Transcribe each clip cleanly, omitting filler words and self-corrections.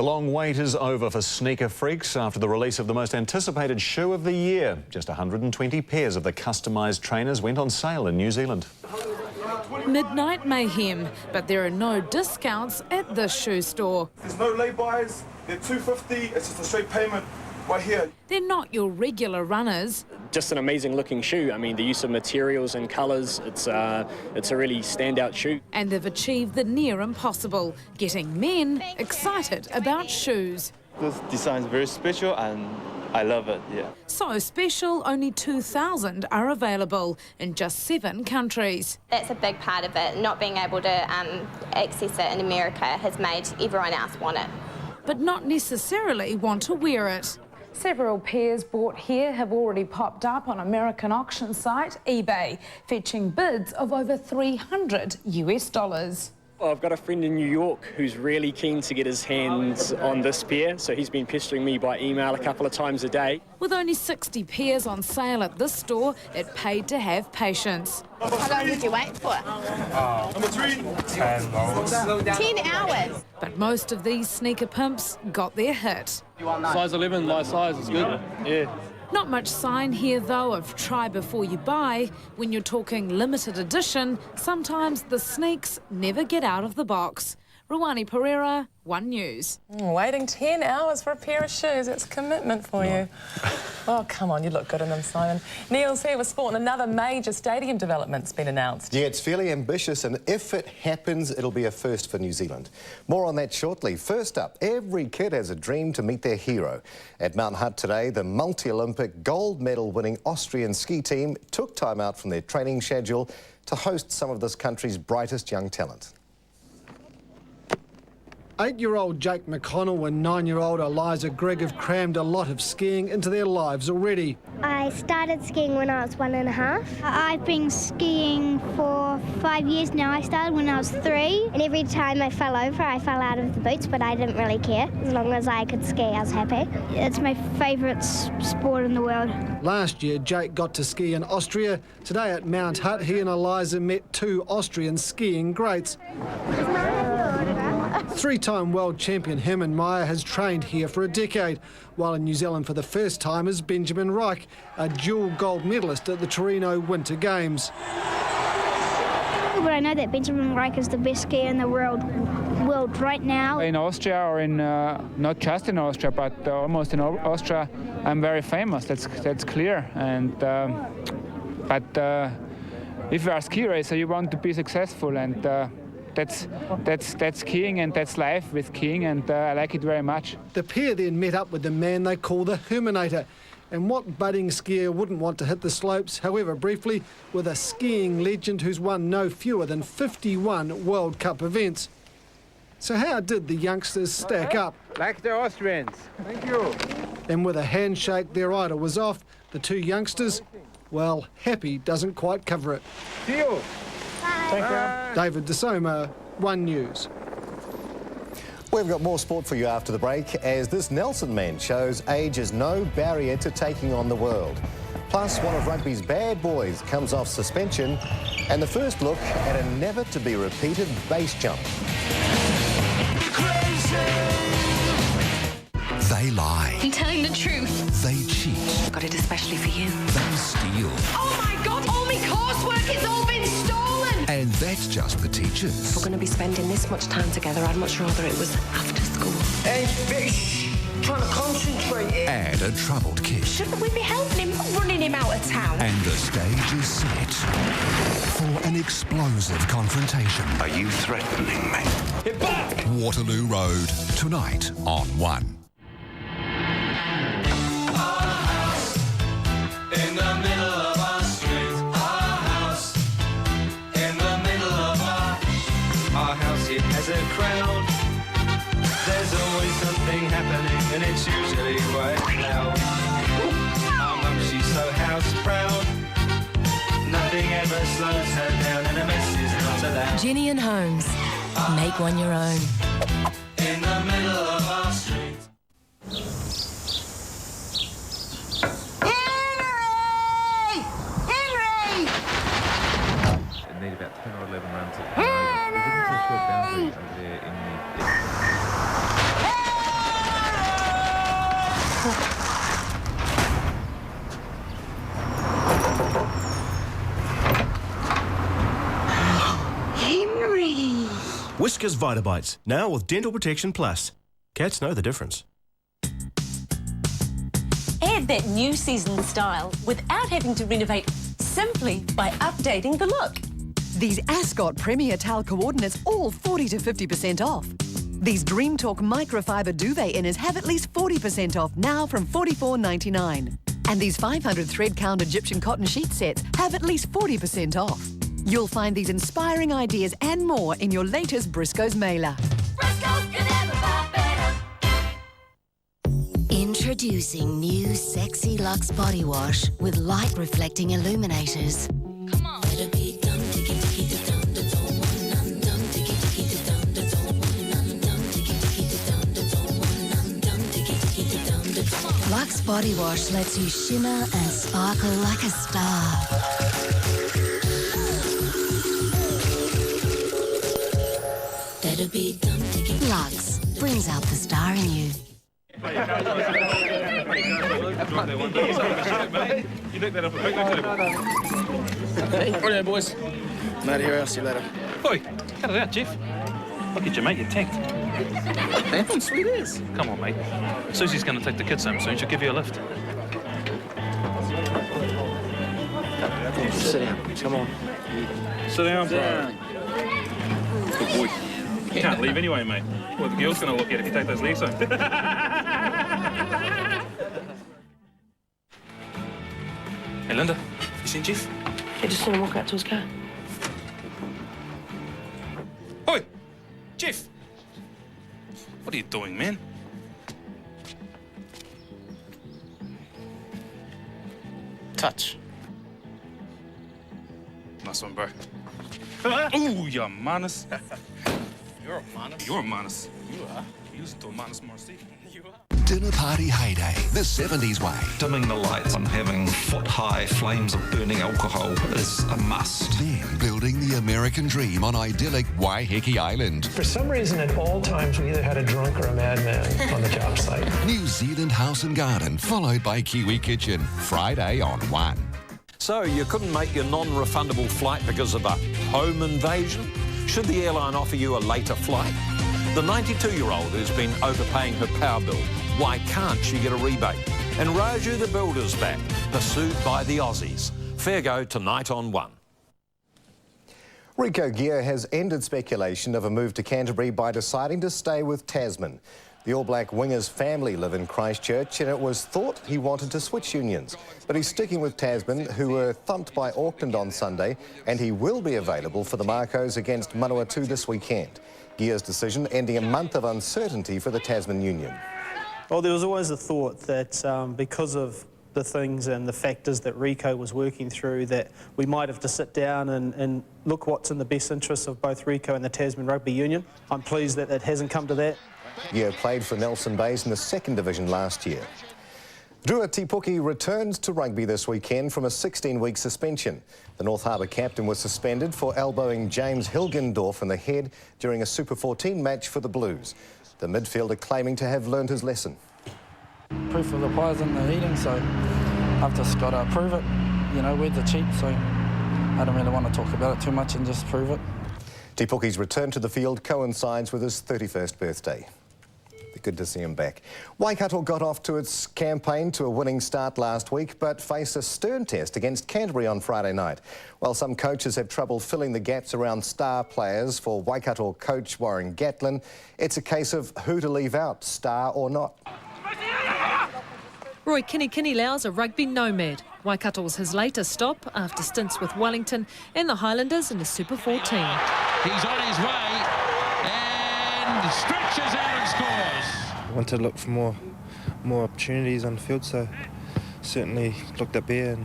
The long wait is over for sneaker freaks after the release of the most anticipated shoe of the year. Just 120 pairs of the customised trainers went on sale in New Zealand. Midnight mayhem, but there are no discounts at this shoe store. There's no lay-bys, they're $250, it's just a straight payment right here. They're not your regular runners. Just an amazing looking shoe. I mean, the use of materials and colours, it's a really standout shoe. And they've achieved the near impossible, getting men excited about shoes. This design is very special and I love it, yeah. So special, only 2,000 are available in just 7 countries. That's a big part of it. Not being able to access it in America has made everyone else want it. But not necessarily want to wear it. Several pairs bought here have already popped up on American auction site eBay, fetching bids of over $300 US. Well, I've got a friend in New York who's really keen to get his hands on this pair, so he's been pestering me by email a couple of times a day. With only 60 pairs on sale at this store, it paid to have patience. How long did you wait for? Number 3. 10 hours. 10 hours. But most of these sneaker pimps got their hit. Size 11, my size is good. Yeah. Not much sign here, though, of try before you buy. When you're talking limited edition, sometimes the sneaks never get out of the box. Ruwani Pereira, One News. Waiting 10 hours for a pair of shoes, it's commitment for you. Oh, come on, you look good in them, Simon. Neil's here with sport, and another major stadium development's been announced. Yeah, it's fairly ambitious, and if it happens, it'll be a first for New Zealand. More on that shortly. First up, every kid has a dream to meet their hero. At Mount Hutt today, the multi-Olympic gold medal-winning Austrian ski team took time out from their training schedule to host some of this country's brightest young talent. 8-year-old Jake McConnell and 9-year-old Eliza Gregg have crammed a lot of skiing into their lives already. I started skiing when I was 1.5. I've been skiing for 5 years now. I started when I was 3. And every time I fell over, I fell out of the boots, but I didn't really care. As long as I could ski, I was happy. It's my favourite sport in the world. Last year, Jake got to ski in Austria. Today at Mount Hutt, he and Eliza met 2 Austrian skiing greats. 3-time world champion Hermann Maier has trained here for a decade, while in New Zealand for the first time is Benjamin Reich, a dual gold medalist at the Torino Winter Games. But I know that Benjamin Reich is the best skier in the world right now. In Austria, or in not just in Austria, but almost in Austria, I'm very famous. That's clear. And but if you are a ski racer, you want to be successful, and that's skiing, and that's life with skiing, and I like it very much. The pair then met up with the man they call the Herminator. And what budding skier wouldn't want to hit the slopes, however briefly, with a skiing legend who's won no fewer than 51 World Cup events. So how did the youngsters stack up? Like the Austrians. Thank you. And with a handshake, their idol was off. The 2 youngsters, well, happy doesn't quite cover it. See you. Thank you. David DeSoma, One News. We've got more sport for you after the break, as this Nelson man shows age is no barrier to taking on the world. Plus, one of rugby's bad boys comes off suspension, and the first look at a never-to-be-repeated base jump. They lie. I'm telling the truth. They cheat. Got it especially for you. They steal. Oh my God! All my coursework has all been stolen! And that's just the teachers. If we're going to be spending this much time together, I'd much rather it was after school. Hey, fish! Trying to concentrate here. And a troubled kid. Shouldn't we be helping him, not running him out of town? And the stage is set for an explosive confrontation. Are you threatening me? Get back! Waterloo Road, tonight on One. It has a crowd. There's always something happening, and it's usually quite loud. Our mum, she's so house proud. Nothing ever slows her down, and a mess is not allowed. Ginny and Holmes, make one your own. In the middle of our street. Henry! It need about 10 or 11 runs at the moment. We're getting to a short boundary over there in the... Whiskas Vitabites, now with Dental Protection Plus. Cats know the difference. Add that new season style without having to renovate, simply by updating the look. These Ascot Premier Towel Coordinates all 40 to 50% off. These Dream Talk microfiber duvet inners have at least 40% off now from $44.99. And these 500 thread count Egyptian cotton sheet sets have at least 40% off. You'll find these inspiring ideas and more in your latest Briscoe's mailer. Briscoe's can never buy better. Introducing new Sexy Luxe Body Wash with light reflecting illuminators. Come on. Luxe Body Wash lets you shimmer and sparkle like a star. Luxe brings out the star in you. Brilliant, boys. Not here, I'll see you later. Oi, cut it out, Jeff. Look at you, mate, you're tanked. Damn, sweet is. Come on, mate. Susie's going to take the kids home soon. She'll give you a lift. Sit down. Come on. Sit down, bro. Good boy. You can't leave anyway, mate. Well, the girl's going to look at it if you take those legs home. Hey, Linda, you seen Jeff? I just saw him walk out to his car. Oi! Jeff! What are you doing, man? Touch. Nice one, bro. Ooh, you're a manus. You're a manus. You're a manus. You are. You listen to a manus Morrissey. You are. Dinner party heyday, the 70s way. Dimming the lights and having foot-high flames of burning alcohol is a must. Then building the American dream on idyllic Waiheke Island. For some reason, at all times, we either had a drunk or a madman on the job site. New Zealand House and Garden, followed by Kiwi Kitchen. Friday on 1. So you couldn't make your non-refundable flight because of a home invasion? Should the airline offer you a later flight? The 92-year-old who's been overpaying her power bill, why can't she get a rebate? And Raju the Builder's back, pursued by the Aussies. Fair go tonight on 1. Rico Gear has ended speculation of a move to Canterbury by deciding to stay with Tasman. The All Black winger's family live in Christchurch and it was thought he wanted to switch unions. But he's sticking with Tasman, who were thumped by Auckland on Sunday, and he will be available for the Marcos against Manawatu this weekend. Gear's decision ending a month of uncertainty for the Tasman Union. Well, there was always a thought that because of the things and the factors that Rico was working through, that we might have to sit down and look what's in the best interests of both Rico and the Tasman Rugby Union. I'm pleased that it hasn't come to that. Gear played for Nelson Bays in the 2nd Division last year. Rua Tipuki returns to rugby this weekend from a 16-week suspension. The North Harbour captain was suspended for elbowing James Hilgendorf in the head during a Super 14 match for the Blues. The midfielder claiming to have learned his lesson. Proof of the pie's in the eating, so I've just got to prove it. You know, words are cheap, so I don't really want to talk about it too much and just prove it. Tipuki's return to the field coincides with his 31st birthday. Good to see him back. Waikato got off to its campaign to a winning start last week, but faced a stern test against Canterbury on Friday night. While some coaches have trouble filling the gaps around star players, for Waikato coach Warren Gatlin, it's a case of who to leave out, star or not. Roy Kini-Kini-Lau's a rugby nomad. Waikato was his latest stop after stints with Wellington and the Highlanders in the Super 14. He's on his way and stretches out and scores. I want to look for more opportunities on the field, so certainly looked up here, and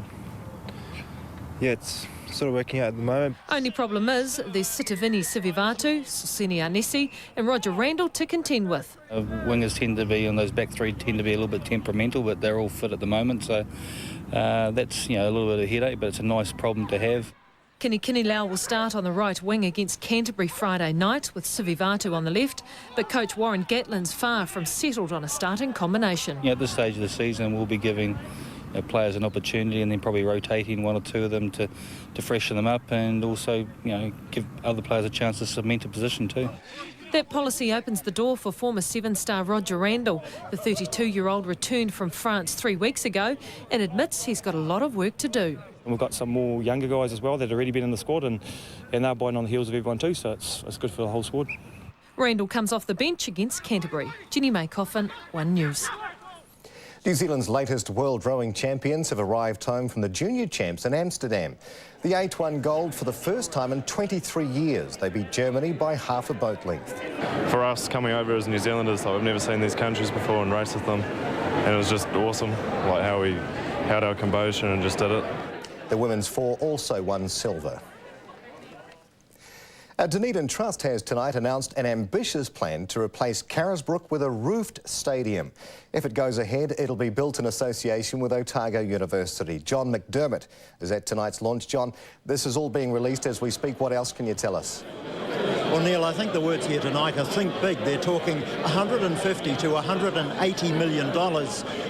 yeah, it's sort of working out at the moment. Only problem is there's Sitivini Sivivatu, Susini Arnesi and Roger Randall to contend with. Wingers tend to be, and those back three tend to be a little bit temperamental, but they're all fit at the moment, so that's, you know, a little bit of a headache, but it's a nice problem to have. Kini-Kini-Lau will start on the right wing against Canterbury Friday night with Sivivatu on the left, but coach Warren Gatlin's far from settled on a starting combination. Yeah, at this stage of the season, we'll be giving players an opportunity, and then probably rotating one or two of them to freshen them up, and also give other players a chance to cement a position too. That policy opens the door for former Seven-star Roger Randall. The 32-year-old returned from France 3 weeks ago and admits he's got a lot of work to do. And we've got some more younger guys as well that have already been in the squad, and they're biting on the heels of everyone too, so it's good for the whole squad. Randall comes off the bench against Canterbury. Jenny May Coffin, One News. New Zealand's latest world rowing champions have arrived home from the junior champs in Amsterdam. The 8 won gold for the first time in 23 years. They beat Germany by half a boat length. For us, coming over as New Zealanders, I've never seen these countries before and raced with them. And it was just awesome, like how we held our composure and just did it. The women's 4 also won silver. Dunedin Trust has tonight announced an ambitious plan to replace Carisbrook with a roofed stadium. If it goes ahead, it'll be built in association with Otago University. John McDermott is at tonight's launch. John, this is all being released as we speak. What else can you tell us? Well, Neil, I think the words here tonight are think big. They're talking $150 to $180 million.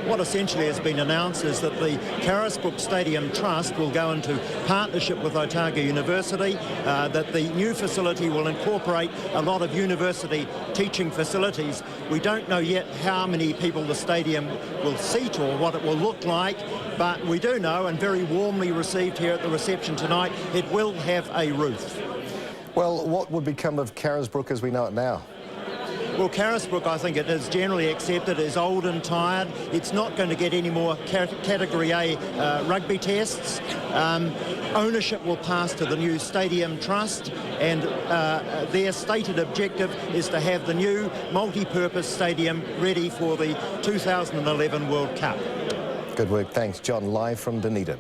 What essentially has been announced is that the Carisbrook Stadium Trust will go into partnership with Otago University, that the new facility will incorporate a lot of university teaching facilities. We don't know yet how many people the stadium will seat or what it will look like, but we do know, and very warmly received here at the reception tonight, it will have a roof. Well, what would become of Carisbrook as we know it now? Well, Carisbrook, I think it is generally accepted as old and tired. It's not going to get any more Category A rugby tests. Ownership will pass to the new Stadium Trust, and their stated objective is to have the new multi-purpose stadium ready for the 2011 World Cup. Good work. Thanks, John. Live from Dunedin.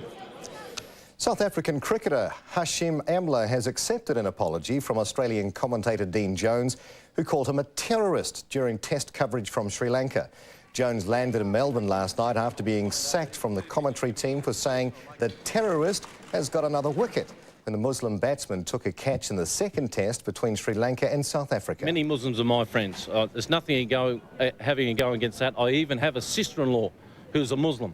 South African cricketer Hashim Amla has accepted an apology from Australian commentator Dean Jones, who called him a terrorist during test coverage from Sri Lanka. Jones landed in Melbourne last night after being sacked from the commentary team for saying the terrorist has got another wicket when the Muslim batsman took a catch in the second test between Sri Lanka and South Africa. Many Muslims are my friends. There's nothing having a go against that. I even have a sister-in-law who's a Muslim.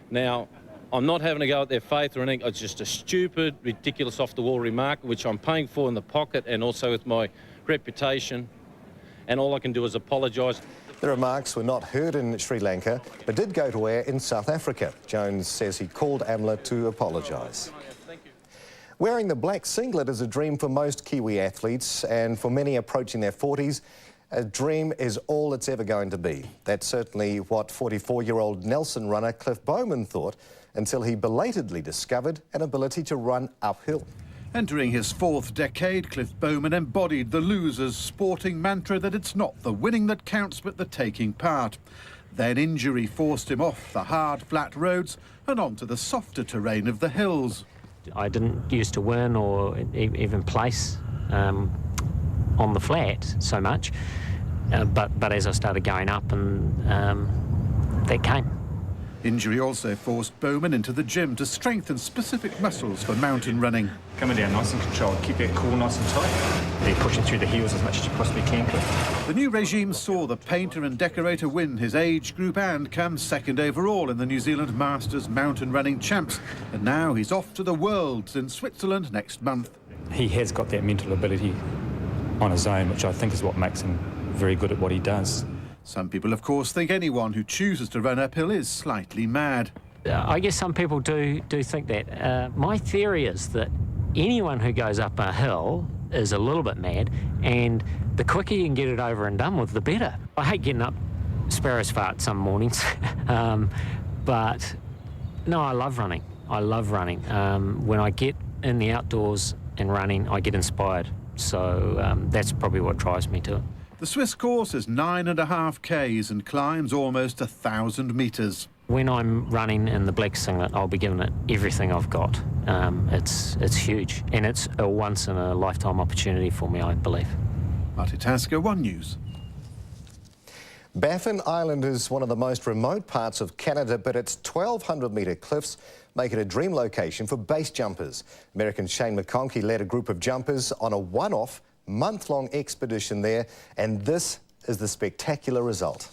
Now, I'm not having a go at their faith or anything. It's just a stupid, ridiculous, off-the-wall remark, which I'm paying for in the pocket and also with my reputation. And all I can do is apologise. The remarks were not heard in Sri Lanka, but did go to air in South Africa. Jones says he called Amla to apologise. Wearing the black singlet is a dream for most Kiwi athletes, and for many approaching their 40s, a dream is all it's ever going to be. That's certainly what 44-year-old Nelson runner Cliff Bowman thought, until he belatedly discovered an ability to run uphill. Entering his 4th decade, Cliff Bowman embodied the loser's sporting mantra that it's not the winning that counts but the taking part. Then injury forced him off the hard, flat roads and onto the softer terrain of the hills. I didn't used to win or even place on the flat so much, but as I started going up, and that came. Injury also forced Bowman into the gym to strengthen specific muscles for mountain running. Coming down nice and controlled, keep that core nice and tight. Be pushing through the heels as much as you possibly can, Cliff. The new regime saw the painter and decorator win his age group and come 2nd overall in the New Zealand Masters Mountain Running Champs. And now he's off to the Worlds in Switzerland next month. He has got that mental ability on his own, which I think is what makes him very good at what he does. Some people, of course, think anyone who chooses to run uphill is slightly mad. I guess some people do think that. My theory is that anyone who goes up a hill is a little bit mad, and the quicker you can get it over and done with, the better. I hate getting up sparrow's fart some mornings, but no, I love running. I love running. When I get in the outdoors and running, I get inspired. So that's probably what drives me to it. The Swiss course is 9.5 k's and climbs almost 1,000 metres. When I'm running in the black singlet, I'll be giving it everything I've got. It's huge, and it's a once-in-a-lifetime opportunity for me, I believe. Marty Tasker, One News. Baffin Island is one of the most remote parts of Canada, but its 1,200-metre cliffs make it a dream location for base jumpers. American Shane McConkey led a group of jumpers on a one-off, month-long expedition there, and this is the spectacular result.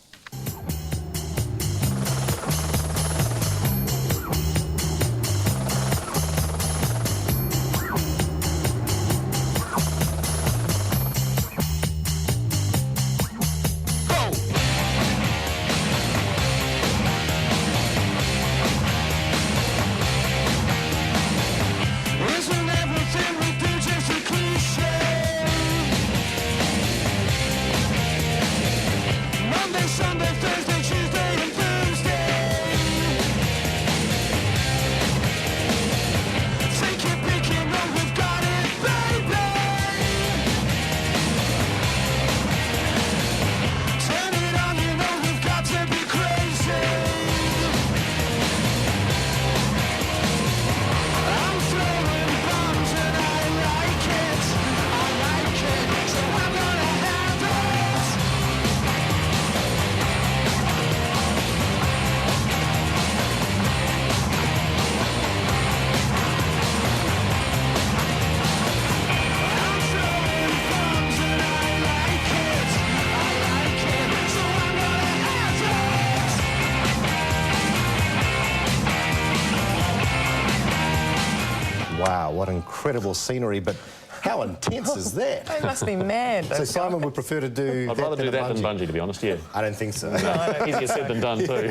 incredible scenery, but how intense is that? They must be mad. So Simon would prefer to do I'd rather do that than bungee, to be honest, yeah. I don't think so. No, easier said than done too.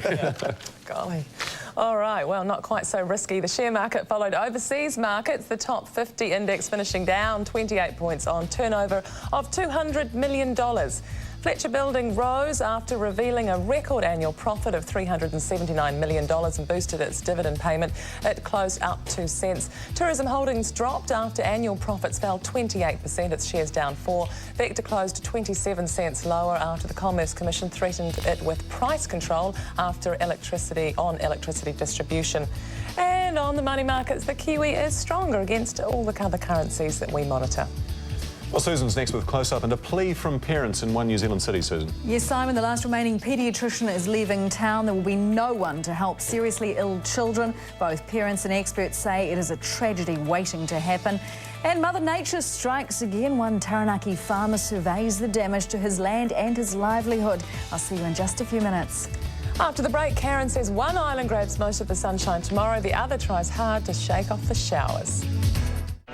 Golly. All right, well, not quite so risky. The share market followed overseas markets. The top 50 index finishing down 28 points on turnover of $200 million. Fletcher Building rose after revealing a record annual profit of $379 million and boosted its dividend payment. It closed up 2 cents. Tourism Holdings dropped after annual profits fell 28%, its shares down 4. Vector closed 27 cents lower after the Commerce Commission threatened it with price control after electricity distribution. And on the money markets, the Kiwi is stronger against all the other currencies that we monitor. Well, Susan's next with Close Up and a plea from parents in one New Zealand city, Susan. Yes, Simon, the last remaining paediatrician is leaving town. There will be no one to help seriously ill children. Both parents and experts say it is a tragedy waiting to happen. And Mother Nature strikes again. One Taranaki farmer surveys the damage to his land and his livelihood. I'll see you in just a few minutes. After the break, Karen says one island grabs most of the sunshine tomorrow. The other tries hard to shake off the showers.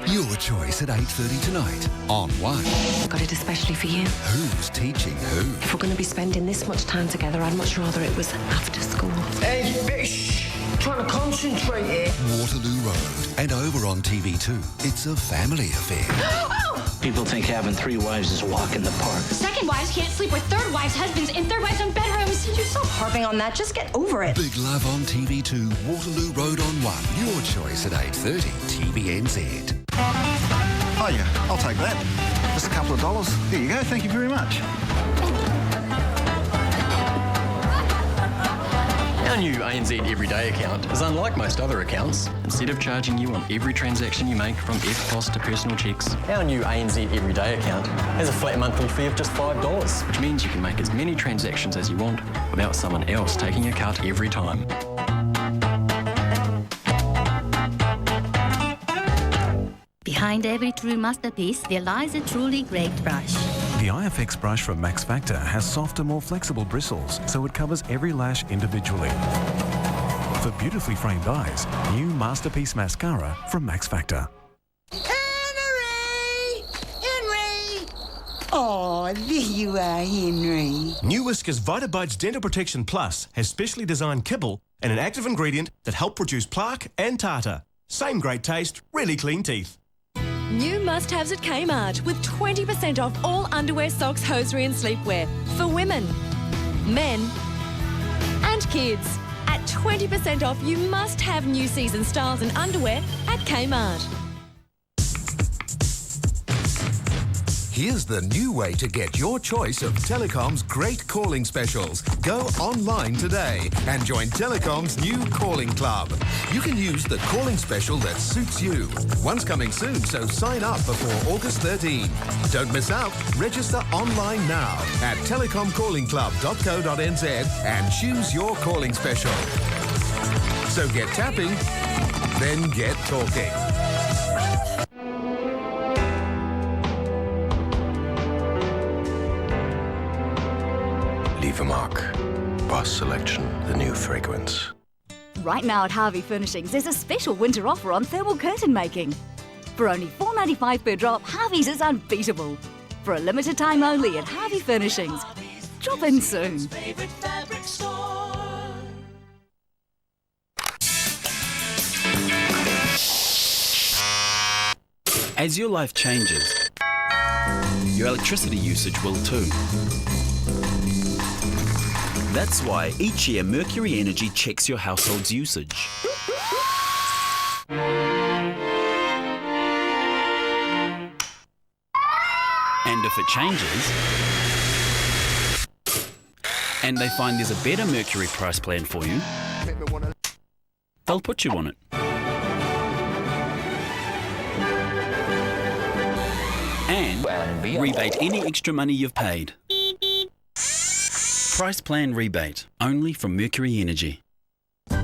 Your choice at 8:30 tonight on One. I got it especially for you. Who's teaching who? If we're going to be spending this much time together, I'd much rather it was after school. Hey, bitch! Trying to concentrate here. Waterloo Road. And over on TV2, it's a family affair. People think having 3 wives is a walk in the park. Second wives can't sleep with third wives' husbands in third wives' own bedrooms. You're so harping on that. Just get over it. Big Love on TV2, Waterloo Road on One. Your choice at 8:30, TVNZ. Oh yeah, I'll take that. Just a couple of dollars. There you go, thank you very much. Our new ANZ Everyday account is unlike most other accounts. Instead of charging you on every transaction you make from EFTPOS to personal checks, our new ANZ Everyday account has a flat monthly fee of just $5, which means you can make as many transactions as you want without someone else taking a cut every time. Behind every true masterpiece, there lies a truly great brush. The IFX brush from Max Factor has softer, more flexible bristles, so it covers every lash individually. For beautifully framed eyes, new Masterpiece Mascara from Max Factor. Henry! Oh, there you are, Henry. New Whiskas VitaBites Dental Protection Plus has specially designed kibble and an active ingredient that help reduce plaque and tartar. Same great taste, really clean teeth. New must-haves at Kmart with 20% off all underwear, socks, hosiery and sleepwear for women, men and kids. At 20% off, you must have new season styles and underwear at Kmart. Here's the new way to get your choice of Telecom's great calling specials. Go online today and join Telecom's new calling club. You can use the calling special that suits you. One's coming soon, so sign up before August 13. Don't miss out. Register online now at telecomcallingclub.co.nz and choose your calling special. So get tapping, then get talking. Leave a mark. Boss Selection, the new fragrance. Right now at Harvey Furnishings, there's a special winter offer on thermal curtain making. For only $4.95 per drop, Harvey's is unbeatable. For a limited time only at Harvey Furnishings. Drop in soon. As your life changes, your electricity usage will too. That's why each year Mercury Energy checks your household's usage. And if it changes, and they find there's a better Mercury price plan for you, they'll put you on it. And rebate any extra money you've paid. Price plan rebate, only from Mercury Energy.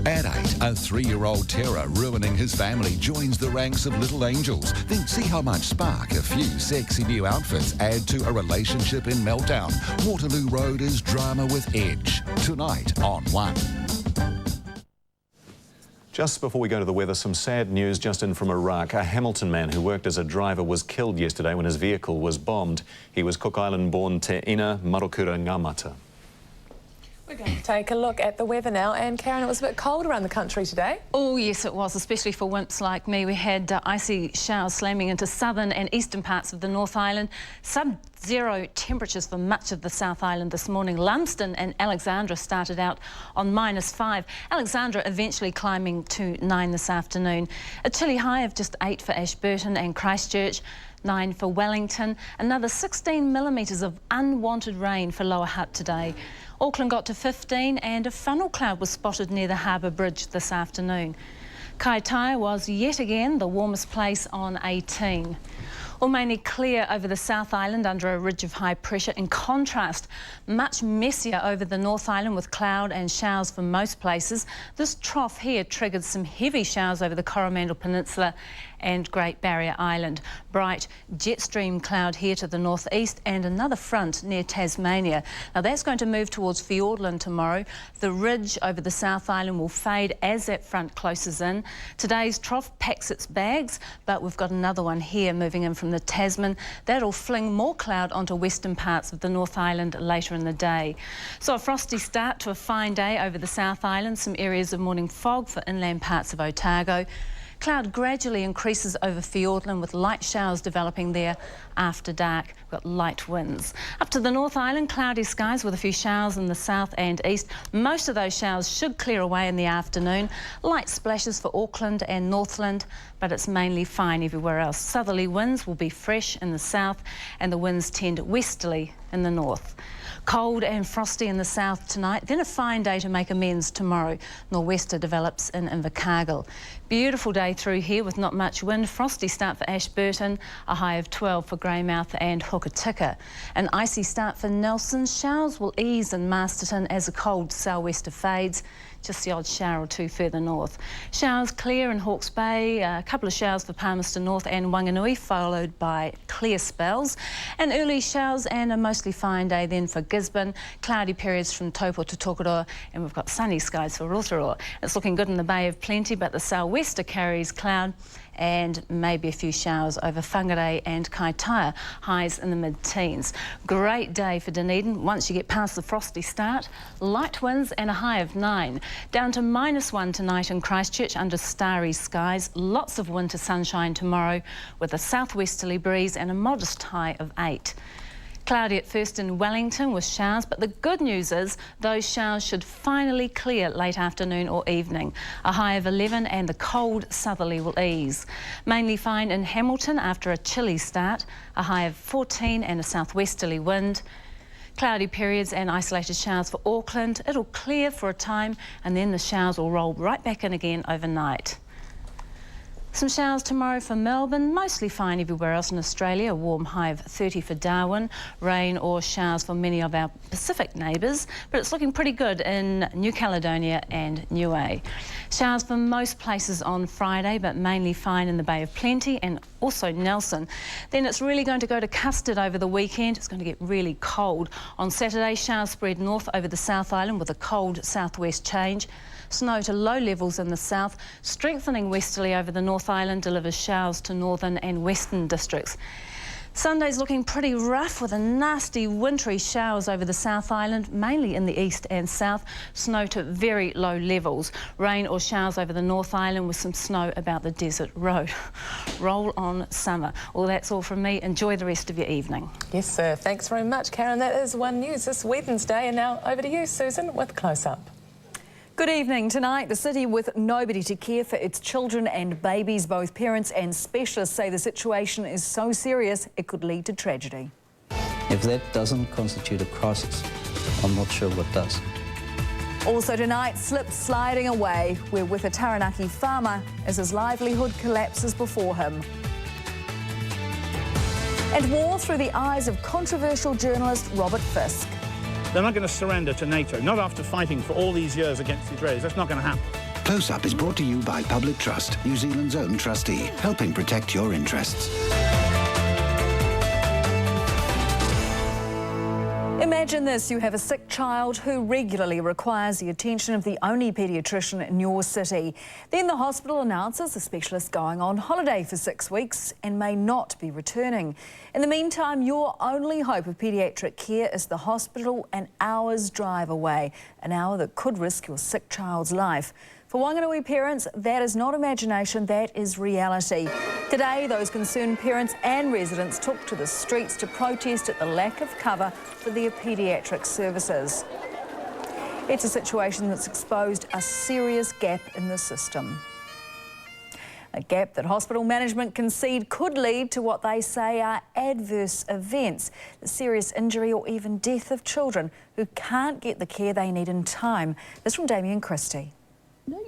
At 8, a 3-year-old terror ruining his family joins the ranks of little angels. Then see how much spark a few sexy new outfits add to a relationship in meltdown. Waterloo Road is drama with edge. Tonight on One. Just before we go to the weather, some sad news just in from Iraq. A Hamilton man who worked as a driver was killed yesterday when his vehicle was bombed. He was Cook Island-born Te Ina Marukura Ngamata. We're going to take a look at the weather now. And Karen, it was a bit cold around the country today. Oh yes, it was, especially for wimps like me. We had icy showers slamming into southern and eastern parts of the North Island. Sub-zero temperatures for much of the South Island this morning. Lumsden and Alexandra started out on -5. Alexandra eventually climbing to 9 this afternoon. A chilly high of just 8 for Ashburton and Christchurch. 9 for Wellington. Another 16 millimetres of unwanted rain for Lower Hutt today. Auckland got to 15 and a funnel cloud was spotted near the Harbour Bridge this afternoon. Kaitaia was yet again the warmest place on 18. All mainly clear over the South Island under a ridge of high pressure. In contrast, much messier over the North Island with cloud and showers for most places. This trough here triggered some heavy showers over the Coromandel Peninsula and Great Barrier Island. Bright jet stream cloud here to the northeast and another front near Tasmania. Now that's going to move towards Fiordland tomorrow. The ridge over the South Island will fade as that front closes in. Today's trough packs its bags, but we've got another one here moving in from the Tasman. That'll fling more cloud onto western parts of the North Island later in the day. So a frosty start to a fine day over the South Island. Some areas of morning fog for inland parts of Otago. Cloud gradually increases over Fiordland with light showers developing there after dark. We've got light winds. Up to the North Island, cloudy skies with a few showers in the south and east. Most of those showers should clear away in the afternoon. Light splashes for Auckland and Northland, but it's mainly fine everywhere else. Southerly winds will be fresh in the south and the winds tend westerly in the north. Cold and frosty in the south tonight, then a fine day to make amends tomorrow. Nor'wester develops in Invercargill. Beautiful day through here with not much wind. Frosty start for Ashburton, a high of 12 for Greymouth and Hokitika. An icy start for Nelson. Showers will ease in Masterton as a cold sou'wester fades. Just the odd shower or two further north. Showers clear in Hawke's Bay, a couple of showers for Palmerston North and Wanganui, followed by clear spells. And early showers and a mostly fine day then for Gisborne. Cloudy periods from Taupo to Tokoroa, and we've got sunny skies for Rotorua. It's looking good in the Bay of Plenty, but the sou'wester carries cloud and maybe a few showers over Whangarei and Kaitaia, highs in the mid-teens. Great day for Dunedin once you get past the frosty start. Light winds and a high of 9. Down to -1 tonight in Christchurch under starry skies. Lots of winter sunshine tomorrow with a southwesterly breeze and a modest high of 8. Cloudy at first in Wellington with showers, but the good news is those showers should finally clear late afternoon or evening. A high of 11 and the cold southerly will ease. Mainly fine in Hamilton after a chilly start. A high of 14 and a southwesterly wind. Cloudy periods and isolated showers for Auckland. It'll clear for a time and then the showers will roll right back in again overnight. Some showers tomorrow for Melbourne, mostly fine everywhere else in Australia. A warm high of 30 for Darwin. Rain or showers for many of our Pacific neighbours, but it's looking pretty good in New Caledonia and Niue. Showers for most places on Friday, but mainly fine in the Bay of Plenty and also Nelson. Then it's really going to go to custard over the weekend. It's going to get really cold. On Saturday, showers spread north over the South Island with a cold southwest change. Snow to low levels in the south, strengthening westerly over the North Island, delivers showers to northern and western districts. Sunday's looking pretty rough with a nasty wintry showers over the South Island, mainly in the east and south. Snow to very low levels. Rain or showers over the North Island with some snow about the desert road. Roll on summer. Well, that's all from me. Enjoy the rest of your evening. Yes, sir. Thanks very much, Karen. That is One News this Wednesday. And now over to you, Susan, with Close Up. Good evening. Tonight, the city with nobody to care for its children and babies. Both parents and specialists say the situation is so serious it could lead to tragedy. If that doesn't constitute a crisis, I'm not sure what does. Also tonight, slip sliding away. We're with a Taranaki farmer as his livelihood collapses before him. And war through the eyes of controversial journalist Robert Fisk. They're not going to surrender to NATO, not after fighting for all these years against the Israelis. That's not going to happen. Close Up is brought to you by Public Trust, New Zealand's own trustee, helping protect your interests. Imagine this, you have a sick child who regularly requires the attention of the only paediatrician in your city. Then the hospital announces the specialist going on holiday for 6 weeks and may not be returning. In the meantime, your only hope of paediatric care is the hospital an hour's drive away, an hour that could risk your sick child's life. For Wanganui parents, that is not imagination, that is reality. Today, those concerned parents and residents took to the streets to protest at the lack of cover for their paediatric services. It's a situation that's exposed a serious gap in the system. A gap that hospital management concede could lead to what they say are adverse events, the serious injury or even death of children who can't get the care they need in time. This from Damien Christie.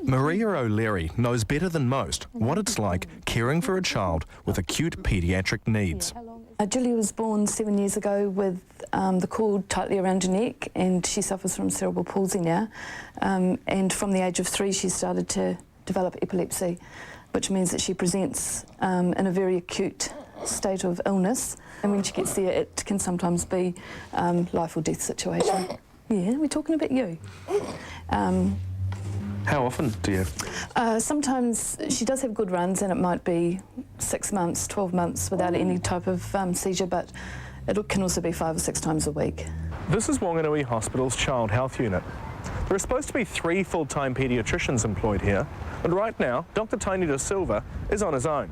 Maria O'Leary knows better than most what it's like caring for a child with acute paediatric needs. Julia was born 7 years ago with the cord tightly around her neck, and she suffers from cerebral palsy now. And from the age of 3 she started to develop epilepsy, which means that she presents in a very acute state of illness. And when she gets there, it can sometimes be life or death situation. Yeah, we're talking about you. How often do you have? Sometimes she does have good runs, and it might be 6 months, 12 months without any type of seizure, but it can also be 5 or 6 times a week. This is Wanganui Hospital's Child Health Unit. There are supposed to be 3 full-time paediatricians employed here, and right now, Dr. Tony De Silva is on his own.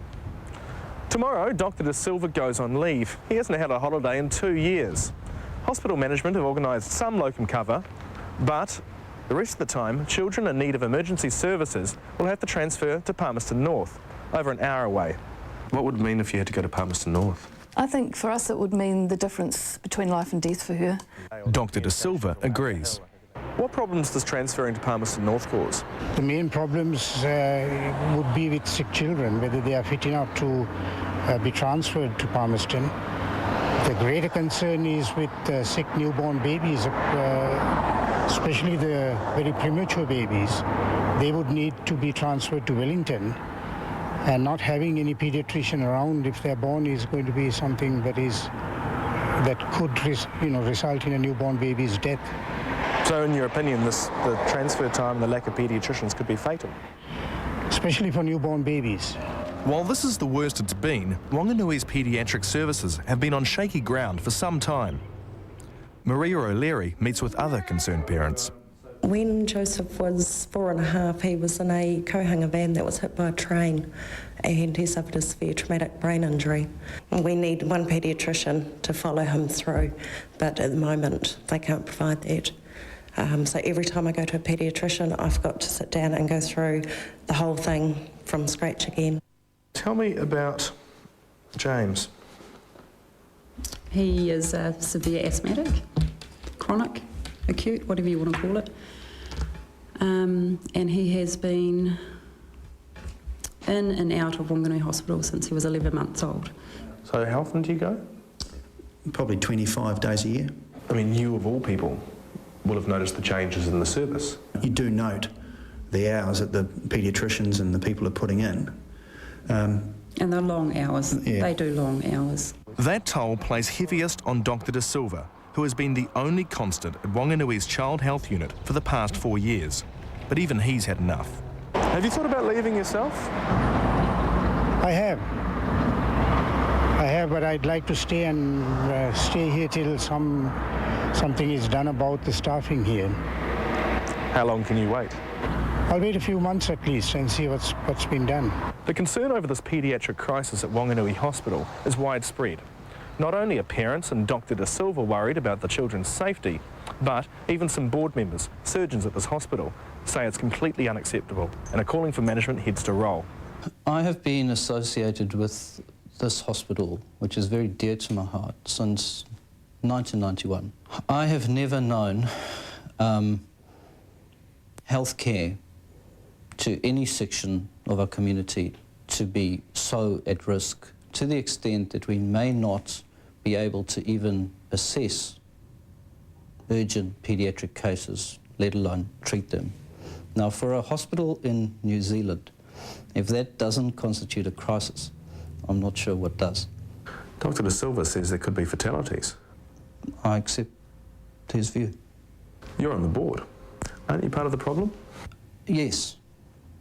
Tomorrow, Dr. De Silva goes on leave. He hasn't had a holiday in 2 years. Hospital management have organised some locum cover, but the rest of the time, children in need of emergency services will have to transfer to Palmerston North, over an hour away. What would it mean if you had to go to Palmerston North? I think for us it would mean the difference between life and death for her. Dr. De Silva agrees. What problems does transferring to Palmerston North cause? The main problems would be with sick children, whether they are fit enough to be transferred to Palmerston. The greater concern is with sick newborn babies, especially the very premature babies. They would need to be transferred to Wellington, and not having any paediatrician around if they're born is going to be something that could result in a newborn baby's death. So in your opinion, the transfer time and the lack of paediatricians could be fatal? Especially for newborn babies. While this is the worst it's been, Wanganui's paediatric services have been on shaky ground for some time. Maria O'Leary meets with other concerned parents. When Joseph was 4.5, he was in a Kohanga van that was hit by a train, and he suffered a severe traumatic brain injury. We need one paediatrician to follow him through, but at the moment they can't provide that. So every time I go to a paediatrician, I've got to sit down and go through the whole thing from scratch again. Tell me about James. He is a severe asthmatic, chronic, acute, whatever you want to call it. And he has been in and out of Wanganui Hospital since he was 11 months old. So how often do you go? Probably 25 days a year. I mean, you of all people will have noticed the changes in the service. You do note the hours that the paediatricians and the people are putting in. And they're long hours. Yeah. They do long hours. That toll plays heaviest on Dr. De Silva, who has been the only constant at Wanganui's Child Health Unit for the past 4 years. But even he's had enough. Have you thought about leaving yourself? I have, but I'd like to stay and stay here till something is done about the staffing here. How long can you wait? I'll wait a few months at least and see what's been done. The concern over this paediatric crisis at Wanganui Hospital is widespread. Not only are parents and Dr. De Silva worried about the children's safety, but even some board members, surgeons at this hospital, say it's completely unacceptable and are calling for management heads to roll. I have been associated with this hospital, which is very dear to my heart, since 1991. I have never known health care to any section of our community to be so at risk, to the extent that we may not be able to even assess urgent paediatric cases, let alone treat them. Now, for a hospital in New Zealand, if that doesn't constitute a crisis, I'm not sure what does. Dr. De Silva says there could be fatalities. I accept to his view. You're on the board. Aren't you part of the problem? Yes,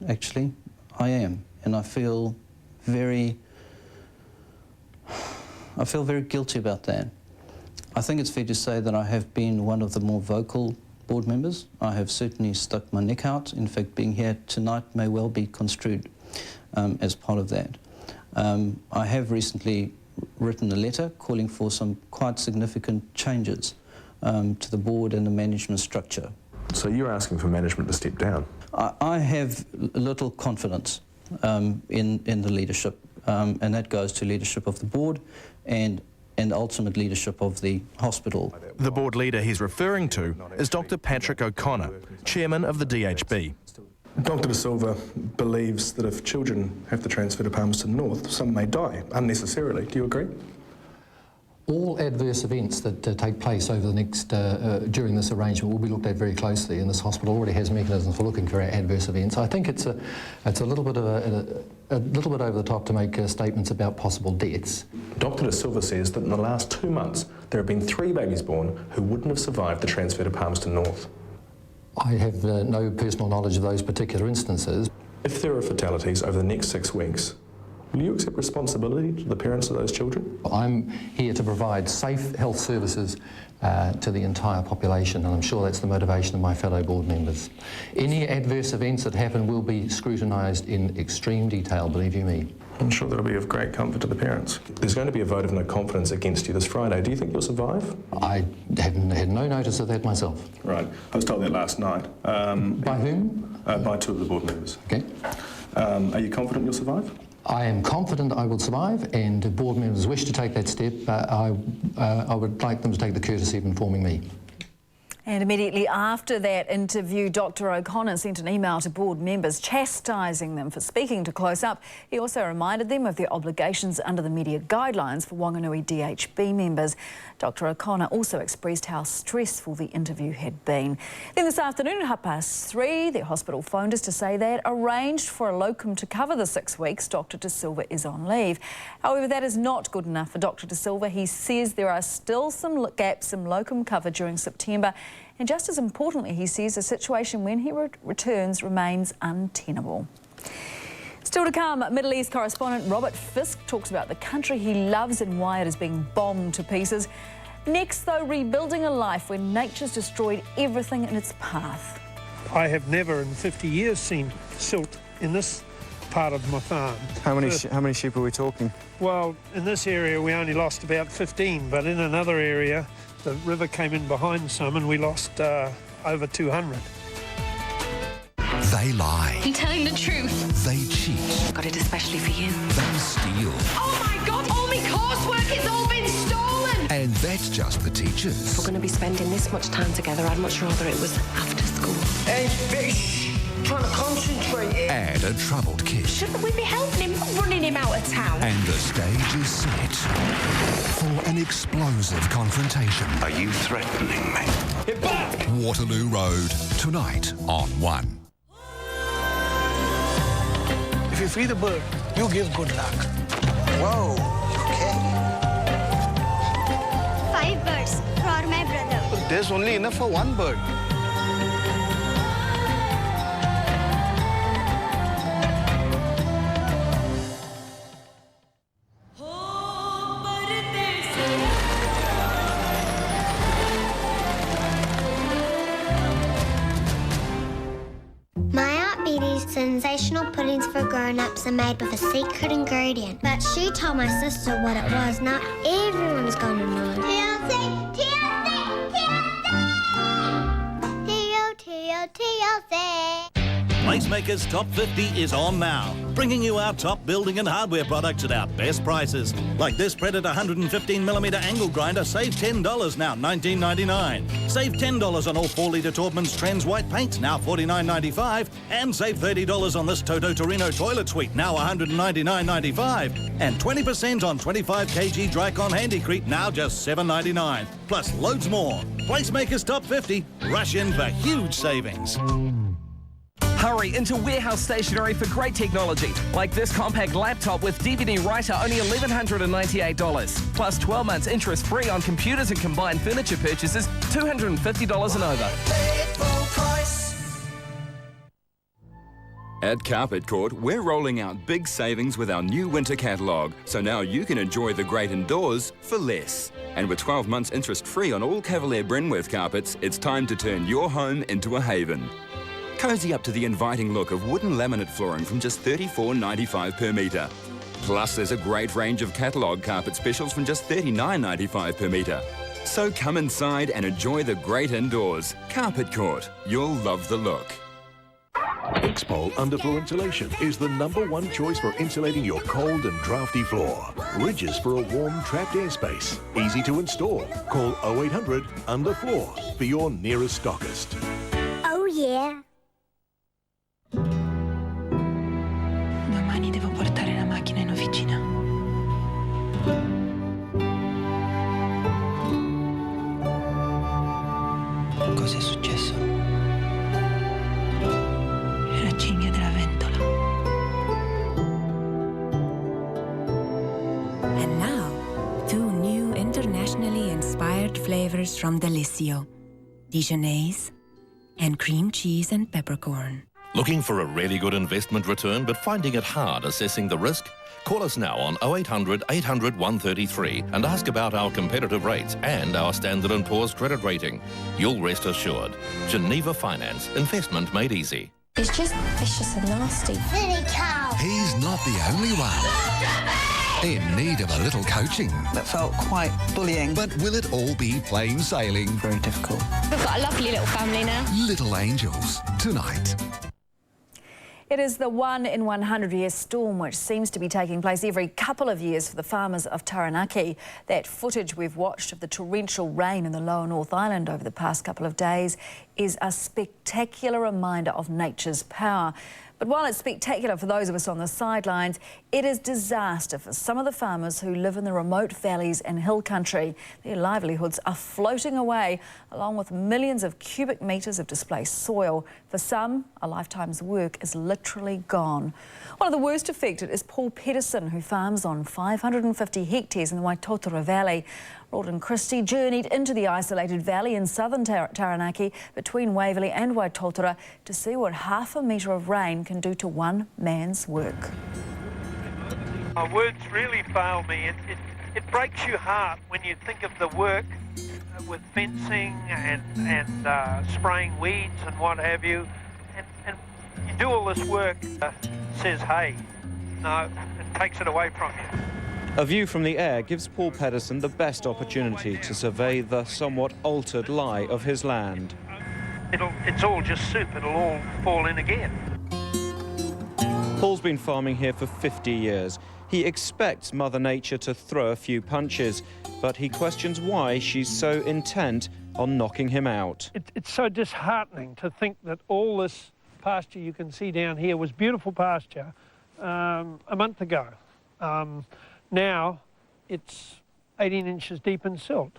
actually, I am. And I feel very guilty about that. I think it's fair to say that I have been one of the more vocal board members. I have certainly stuck my neck out. In fact, being here tonight may well be construed as part of that. I have recently written a letter calling for some quite significant changes to the board and the management structure. So you're asking for management to step down? I have little confidence in the leadership, and that goes to leadership of the board and ultimate leadership of the hospital. The board leader he's referring to is Dr. Patrick O'Connor, chairman of the DHB. Dr. De Silva believes that if children have to transfer to Palmerston North, some may die unnecessarily. Do you agree? All adverse events that take place over the next during this arrangement will be looked at very closely, and this hospital already has mechanisms for looking for adverse events. I think it's a little bit over the top to make statements about possible deaths. Dr. De Silva says that in the last 2 months there have been 3 babies born who wouldn't have survived the transfer to Palmerston North. I have no personal knowledge of those particular instances. If there are fatalities over the next 6 weeks, will you accept responsibility to the parents of those children? I'm here to provide safe health services to the entire population, and I'm sure that's the motivation of my fellow board members. Any adverse events that happen will be scrutinised in extreme detail, believe you me. I'm sure that'll be of great comfort to the parents. There's going to be a vote of no confidence against you this Friday. Do you think you'll survive? I had no notice of that myself. Right. I was told that last night. By whom? By 2 of the board members. Okay. Are you confident you'll survive? I am confident I will survive, and if board members wish to take that step, I would like them to take the courtesy of informing me. And immediately after that interview, Dr O'Connor sent an email to board members chastising them for speaking to Close Up. He also reminded them of their obligations under the media guidelines for Wanganui DHB members. Dr O'Connor also expressed how stressful the interview had been. Then this afternoon at 3:30, the hospital phoned us to say they had arranged for a locum to cover the 6 weeks Dr De Silva is on leave. However, that is not good enough for Dr De Silva. He says there are still some gaps in locum cover during September. And just as importantly, he says the situation when he returns remains untenable. Still to come, Middle East correspondent Robert Fisk talks about the country he loves and why it is being bombed to pieces. Next, though, rebuilding a life when nature's destroyed everything in its path. I have never in 50 years seen silt in this part of my farm. How many sheep are we talking? Well, in this area we only lost about 15, but in another area the river came in behind some and we lost over 200. They lie. I'm telling the truth. They cheat. Got it especially for you. They steal. Oh my God, all my coursework has all been stolen! And that's just the teachers. If we're going to be spending this much time together, I'd much rather it was after school. Hey, fish! Trying to concentrate here. And a troubled kid. Shouldn't we be helping him, not running him out of town? And the stage is set for an explosive confrontation. Are you threatening me? Get back! Waterloo Road, tonight on 1. If you feed a bird, you give good luck. Whoa, okay. 5 birds for my brother. But there's only enough for 1 bird. Sensational puddings for grown-ups are made with a secret ingredient. But she told my sister what it was. Now everyone's gonna know. TLC! TLC! Placemakers Top 50 is on now, bringing you our top building and hardware products at our best prices. Like this Predator 115mm angle grinder, save $10 now, $19.99. Save $10 on all 4-litre Taubman's Trends white paints, now $49.95. And save $30 on this Toto Torino toilet suite, now $199.95. And 20% on 25 kg Drycon Handycrete, now just $7.99. Plus loads more. Placemakers Top 50, rush in for huge savings. Hurry into Warehouse Stationery for great technology, like this compact laptop with DVD writer, only $1,198. Plus 12 months interest free on computers and combined furniture purchases, $250 and over. At Carpet Court, we're rolling out big savings with our new winter catalogue, so now you can enjoy the great indoors for less. And with 12 months interest-free on all Cavalier Brynworth carpets, it's time to turn your home into a haven. Cozy up to the inviting look of wooden laminate flooring from just $34.95 per metre. Plus, there's a great range of catalogue carpet specials from just $39.95 per metre. So come inside and enjoy the great indoors. Carpet Court, you'll love the look. Xpol Underfloor Insulation is the #1 choice for insulating your cold and drafty floor. Ridges for a warm, trapped airspace. Easy to install. Call 0800 Underfloor for your nearest stockist. Oh yeah. Domani devo portare la macchina in officina. Cos'è successo? La cinghia della ventola. And now, 2 new internationally inspired flavors from Delissio. Dijonnaise and cream cheese and peppercorn. Looking for a really good investment return but finding it hard assessing the risk? Call us now on 0800 800 133 and ask about our competitive rates and our Standard & Poor's credit rating. You'll rest assured. Geneva Finance. Investment made easy. It's just vicious and nasty. Silly cow. He's not the only one in need of a little coaching. That felt quite bullying. But will it all be plain sailing? Very difficult. We've got a lovely little family now. Little Angels, tonight. It is the 1 in 100 year storm which seems to be taking place every couple of years for the farmers of Taranaki. That footage we've watched of the torrential rain in the lower North Island over the past couple of days is a spectacular reminder of nature's power. But while it's spectacular for those of us on the sidelines, it is disaster for some of the farmers who live in the remote valleys and hill country. Their livelihoods are floating away, along with millions of cubic metres of displaced soil. For some, a lifetime's work is literally gone. One of the worst affected is Paul Pedersen, who farms on 550 hectares in the Waitotara Valley. Rawdon Christie journeyed into the isolated valley in southern Taranaki between Waverley and Waitotara to see what half a metre of rain can do to one man's work. Words really fail me. It breaks your heart when you think of the work with fencing and spraying weeds and what have you. And you do all this work, says, hey, no, it takes it away from you. A view from the air gives Paul Pedersen the best opportunity to survey the somewhat altered lie of his land. It's all just soup, it'll all fall in again. Paul's been farming here for 50 years. He expects Mother Nature to throw a few punches, but he questions why she's so intent on knocking him out. It's so disheartening to think that all this pasture you can see down here was beautiful pasture a month ago. Now it's 18 inches deep in silt,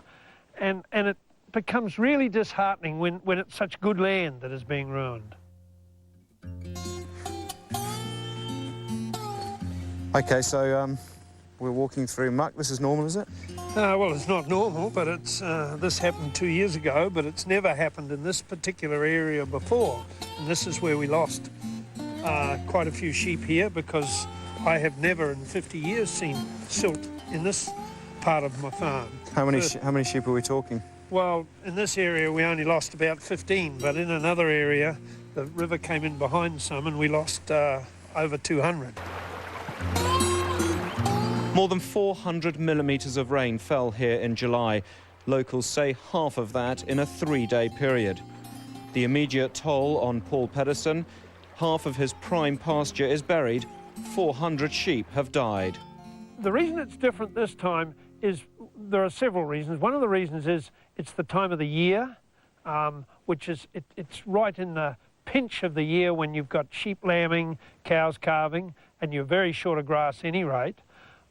and it becomes really disheartening when it's such good land that is being ruined. Okay, so we're walking through muck. This is normal, is it? Well, it's not normal, but it's this happened 2 years ago, but it's never happened in this particular area before, and this is where we lost quite a few sheep here, because I have never in 50 years seen silt in this part of my farm. How many sheep are we talking? Well, in this area we only lost about 15, but in another area the river came in behind some and we lost over 200. More than 400 millimetres of rain fell here in July. Locals say half of that in a 3-day period. The immediate toll on Paul Pedersen: half of his prime pasture is buried. 400 sheep have died. The reason it's different this time is there are several reasons. One of the reasons is it's the time of the year, which is it's right in the pinch of the year when you've got sheep lambing, cows calving, and you're very short of grass any rate.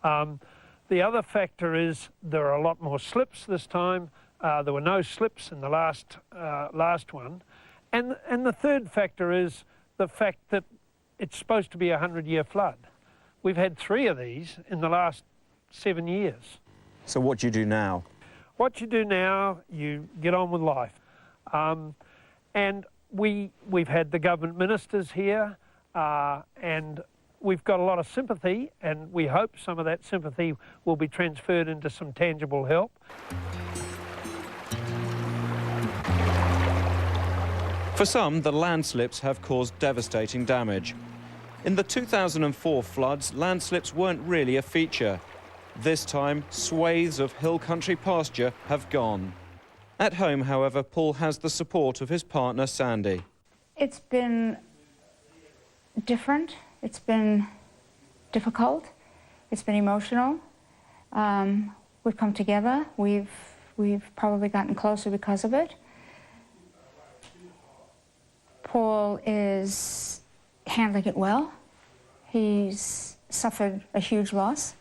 The other factor is there are a lot more slips this time. There were no slips in the last one. And the third factor is the fact that it's supposed to be a 100-year flood. We've had 3 of these in the last 7 years. So what do you do now? What you do now, you get on with life. And we've had the government ministers here, and we've got a lot of sympathy, and we hope some of that sympathy will be transferred into some tangible help. For some, the landslips have caused devastating damage. In the 2004 floods, landslips weren't really a feature. This time, swathes of hill country pasture have gone. At home, however, Paul has the support of his partner, Sandy. It's been different. It's been difficult. It's been emotional. We've come together. We've probably gotten closer because of it. Paul is handling it well. He's suffered a huge loss,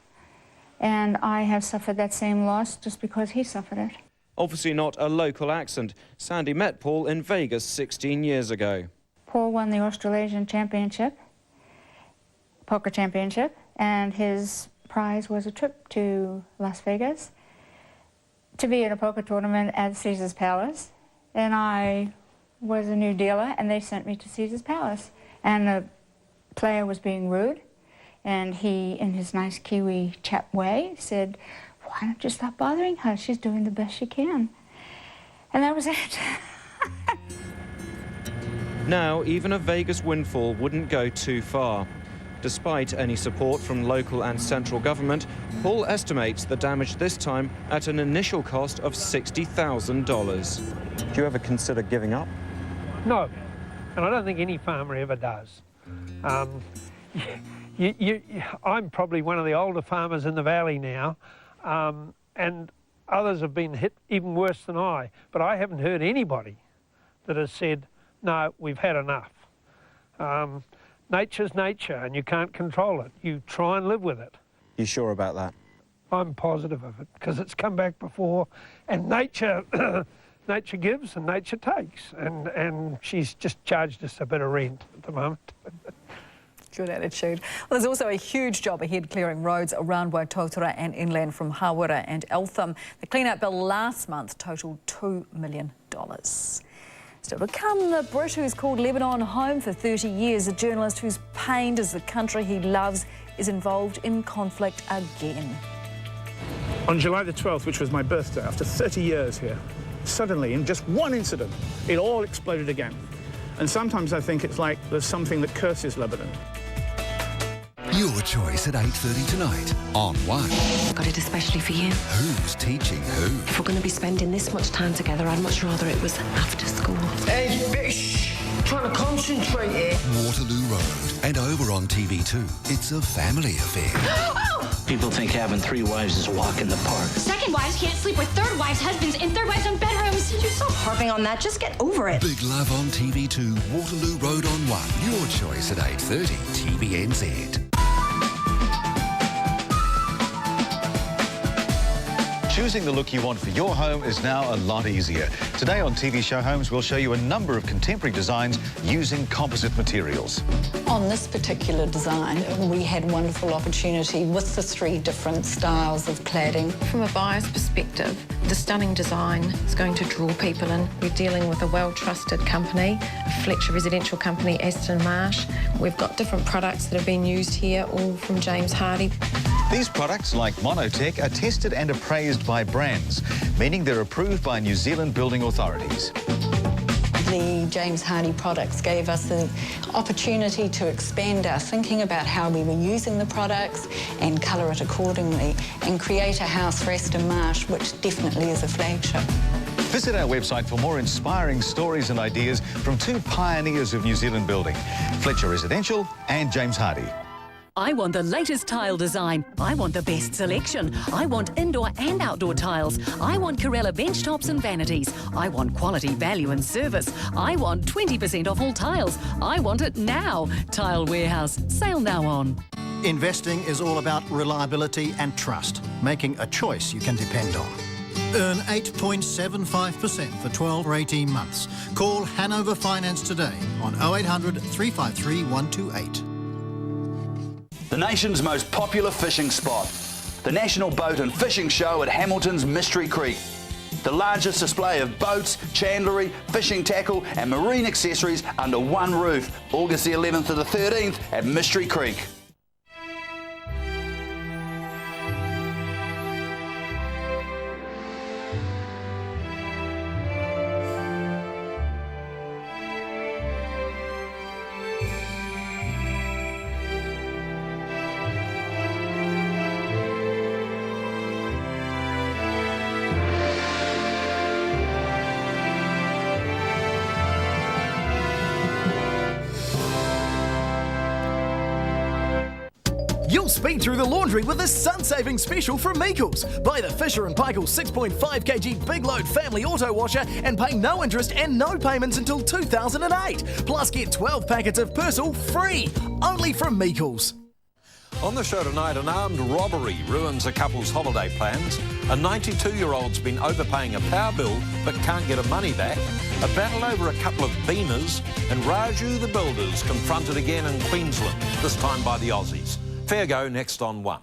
and I have suffered that same loss just because he suffered it. Obviously not a local accent. Sandy met Paul in Vegas 16 years ago. Paul won the Australasian Championship, Poker Championship, and his prize was a trip to Las Vegas to be in a poker tournament at Caesars Palace. And I was a new dealer, and they sent me to Caesars Palace. And the player was being rude, and he, in his nice Kiwi chap way, said, "Why don't you stop bothering her? She's doing the best she can." And that was it. Now, even a Vegas windfall wouldn't go too far. Despite any support from local and central government, Paul estimates the damage this time at an initial cost of $60,000. Do you ever consider giving up? No, and I don't think any farmer ever does. I'm probably one of the older farmers in the valley now, and others have been hit even worse than I, but I haven't heard anybody that has said, no, we've had enough. Nature's nature, and you can't control it. You try and live with it. You sure about that? I'm positive of it, because it's come back before, and nature nature gives and nature takes, and she's just charged us a bit of rent at the moment. Good attitude. Well, there's also a huge job ahead clearing roads around Waitotara and inland from Hawera and Eltham. The clean-up bill last month totaled $2 million. So to become the Brit who's called Lebanon home for 30 years, a journalist who's pained as the country he loves is involved in conflict again. On July the 12th, which was my birthday, after 30 years here, suddenly, in just one incident, it all exploded again. And sometimes I think it's like there's something that curses Lebanon. Your choice at 8:30 tonight on One. Got it especially for you. Who's teaching who? If we're going to be spending this much time together, I'd much rather it was after school. Hey, bitch! Trying to concentrate here. Waterloo Road. And over on TV2, it's a family affair. People think having 3 wives is a walk in the park. Second wives can't sleep with third wives' husbands in third wives' own bedrooms. Did you stop harping on that? Just get over it. Big Love on TV2, Waterloo Road on One. Your choice at 8:30, TVNZ. Choosing the look you want for your home is now a lot easier. Today on TV Show Homes, we'll show you a number of contemporary designs using composite materials. On this particular design, we had wonderful opportunity with the 3 different styles of cladding. From a buyer's perspective, the stunning design is going to draw people in. We're dealing with a well-trusted company, a Fletcher residential company, Aston Marsh. We've got different products that have been used here, all from James Hardie. These products, like Monotech, are tested and appraised by brands, meaning they're approved by New Zealand building authorities. The James Hardie products gave us the opportunity to expand our thinking about how we were using the products and colour it accordingly and create a house for Aston Marsh, which definitely is a flagship. Visit our website for more inspiring stories and ideas from 2 pioneers of New Zealand building, Fletcher Residential and James Hardie. I want the latest tile design. I want the best selection. I want indoor and outdoor tiles. I want Carrella bench tops and vanities. I want quality, value and service. I want 20% off all tiles. I want it now. Tile Warehouse. Sale now on. Investing is all about reliability and trust, making a choice you can depend on. Earn 8.75% for 12 or 18 months. Call Hanover Finance today on 0800 353 128. The nation's most popular fishing spot. The National Boat and Fishing Show at Hamilton's Mystery Creek. The largest display of boats, chandlery, fishing tackle and marine accessories under one roof. August the 11th to the 13th at Mystery Creek. You'll speed through the laundry with this sun-saving special from Meikles. Buy the Fisher & Paykel 6.5 kg Big Load Family Auto Washer and pay no interest and no payments until 2008. Plus get 12 packets of Persil free, only from Meikles. On the show tonight, an armed robbery ruins a couple's holiday plans. A 92-year-old's been overpaying a power bill but can't get her money back. A battle over a couple of Beamers, and Raju the Builders confronted again in Queensland, this time by the Aussies. Fair go next on One.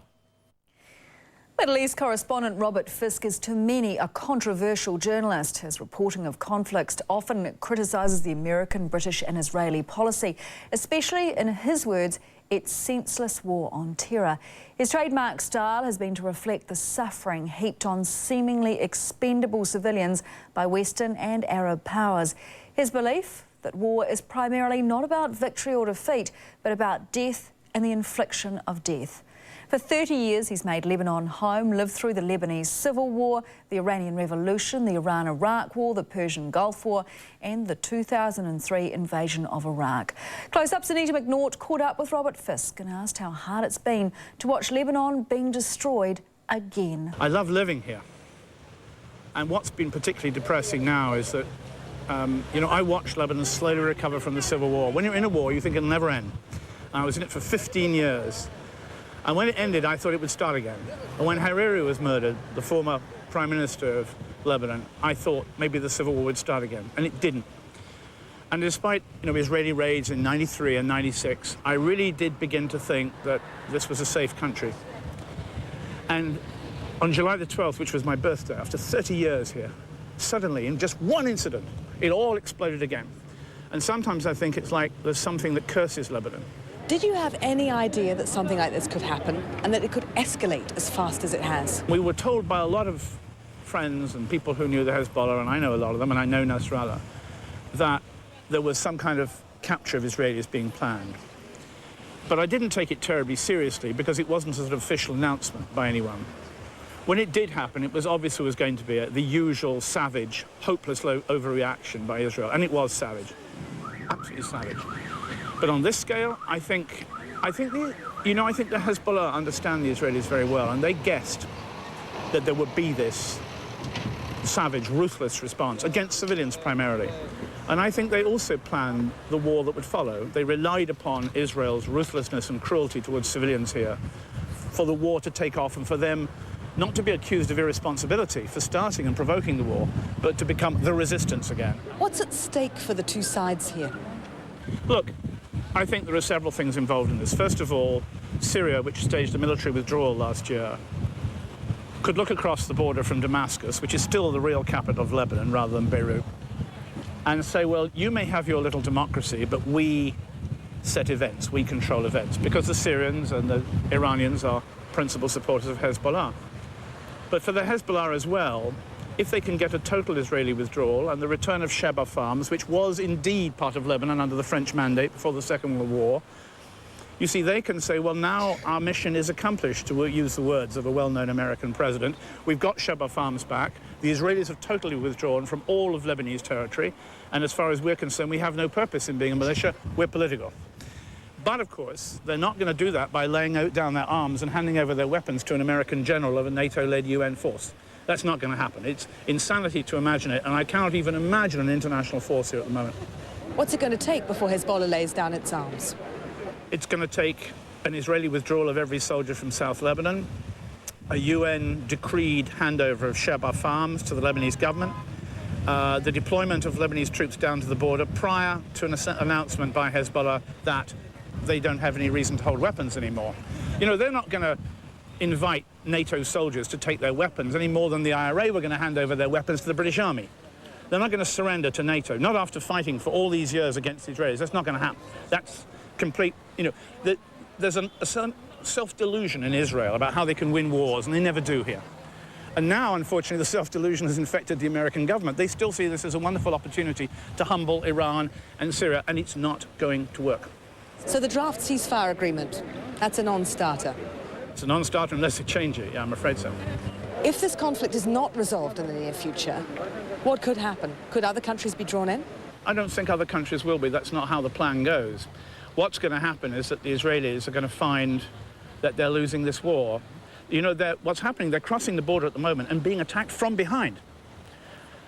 Middle East correspondent Robert Fisk is to many a controversial journalist. His reporting of conflicts often criticises the American, British and Israeli policy, especially, in his words, its senseless war on terror. His trademark style has been to reflect the suffering heaped on seemingly expendable civilians by Western and Arab powers. His belief that war is primarily not about victory or defeat, but about death and the infliction of death. For 30 years, he's made Lebanon home, lived through the Lebanese Civil War, the Iranian Revolution, the Iran-Iraq War, the Persian Gulf War, and the 2003 invasion of Iraq. Close-Up's Anita McNaught caught up with Robert Fisk and asked how hard it's been to watch Lebanon being destroyed again. I love living here. And what's been particularly depressing now is that, I watched Lebanon slowly recover from the Civil War. When you're in a war, you think it'll never end. I was in it for 15 years. And when it ended, I thought it would start again. And when Hariri was murdered, the former Prime Minister of Lebanon, I thought maybe the Civil War would start again. And it didn't. And despite, Israeli raids in 93 and 96, I really did begin to think that this was a safe country. And on July the 12th, which was my birthday, after 30 years here, suddenly, in just one incident, it all exploded again. And sometimes I think it's like there's something that curses Lebanon. Did you have any idea that something like this could happen and that it could escalate as fast as it has? We were told by a lot of friends and people who knew the Hezbollah, and I know a lot of them, and I know Nasrallah, that there was some kind of capture of Israelis being planned. But I didn't take it terribly seriously because it wasn't an official announcement by anyone. When it did happen, it was obvious it was going to be the usual savage, hopeless overreaction by Israel, and it was savage, absolutely savage. But on this scale, I think the Hezbollah understand the Israelis very well, and they guessed that there would be this savage, ruthless response against civilians primarily. And I think they also planned the war that would follow. They relied upon Israel's ruthlessness and cruelty towards civilians here for the war to take off and for them not to be accused of irresponsibility for starting and provoking the war, but to become the resistance again. What's at stake for the two sides here? Look, I think there are several things involved in this. First of all, Syria, which staged a military withdrawal last year, could look across the border from Damascus, which is still the real capital of Lebanon rather than Beirut, and say, well, you may have your little democracy, but we set events, we control events, because the Syrians and the Iranians are principal supporters of Hezbollah. But for the Hezbollah as well, if they can get a total Israeli withdrawal and the return of Sheba Farms, which was indeed part of Lebanon under the French mandate before the Second World War, you see, they can say, well, now our mission is accomplished, to use the words of a well-known American president. We've got Sheba Farms back. The Israelis have totally withdrawn from all of Lebanese territory. And as far as we're concerned, we have no purpose in being a militia. We're political. But, of course, they're not going to do that by laying down their arms and handing over their weapons to an American general of a NATO-led UN force. That's not going to happen. It's insanity to imagine it, and I cannot even imagine an international force here at the moment. What's it going to take before Hezbollah lays down its arms? It's going to take an Israeli withdrawal of every soldier from South Lebanon, a UN decreed handover of Shebaa farms to the Lebanese government, the deployment of Lebanese troops down to the border prior to an announcement by Hezbollah that they don't have any reason to hold weapons anymore. You know, they're not going to invite NATO soldiers to take their weapons any more than the IRA were going to hand over their weapons to the British Army. They're not going to surrender to NATO, not after fighting for all these years against the Israelis. That's not going to happen. That's complete, you know, there's a certain self-delusion in Israel about how they can win wars, and they never do here. And now, unfortunately, the self-delusion has infected the American government. They still see this as a wonderful opportunity to humble Iran and Syria, and it's not going to work. So the draft ceasefire agreement, that's a non-starter. It's a non-starter unless they change it, yeah, I'm afraid so. If this conflict is not resolved in the near future, what could happen? Could other countries be drawn in? I don't think other countries will be. That's not how the plan goes. What's going to happen is that the Israelis are going to find that they're losing this war. You know, what's happening, they're crossing the border at the moment and being attacked from behind.